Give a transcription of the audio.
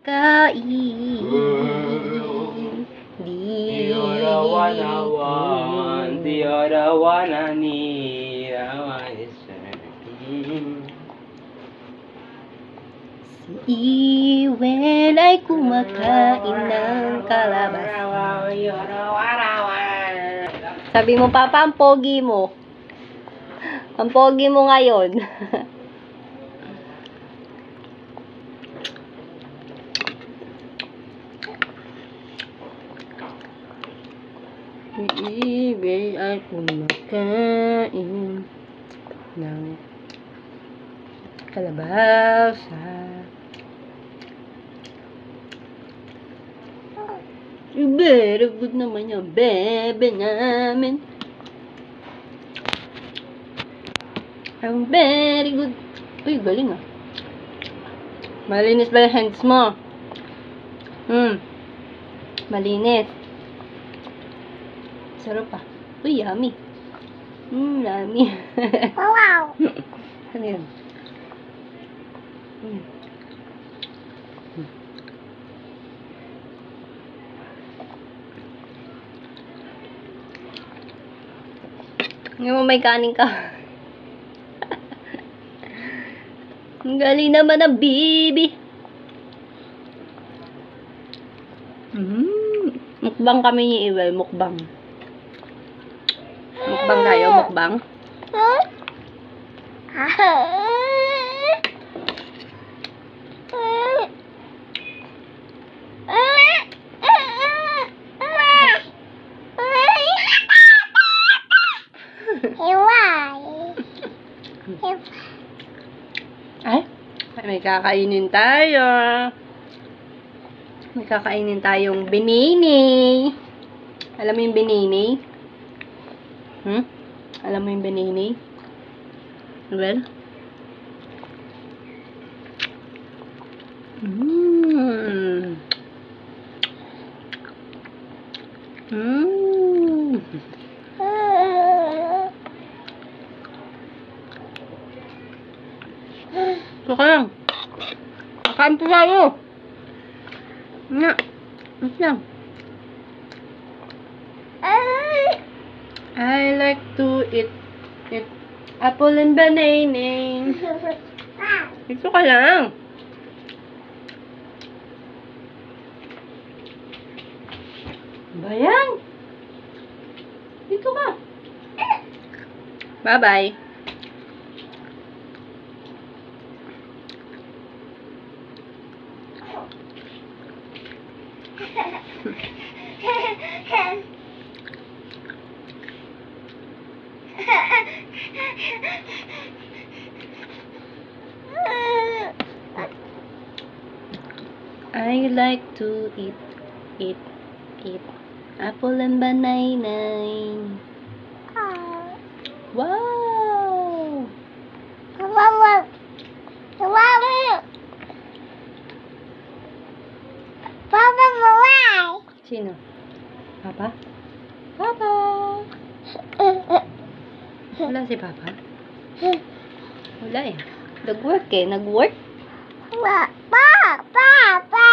kain. The other one I want, the other one I need, I want is searching. Si Iwen ay kumakain ng kalabasa. Sabi mo, Papa, ang pogi mo. Ang pogi mo ngayon. Si Iwen ay kumakain ng kalabasa. Very good naman yung bebe namin. Ang very good. Uy, galing ah. Malinis ba yung hands mo? Malinis. Sarap ah. Uy, yummy. Yummy. Wow! Ano yun? Ngayon mo may kanin ka. Ang galing naman ng bibi. Mukbang kami ni Iwel. Mukbang. Mukbang tayo. Mukbang. Ay, may kakainin tayo. May kakainin tayong binini. Alam mo yung binini? Alam mo yung binini? Well? Saka lang. Kain po tayo. Nga. Mas lang. I like to eat apple and banana. Dito ka lang. Bayan. Dito ka. Bye-bye. I like to eat apple and banana. Wow! Papa, mawai! Sino? Papa? Papa! Wala si Papa? Wala eh. Nag-work eh. Nag-work? Papa! Papa!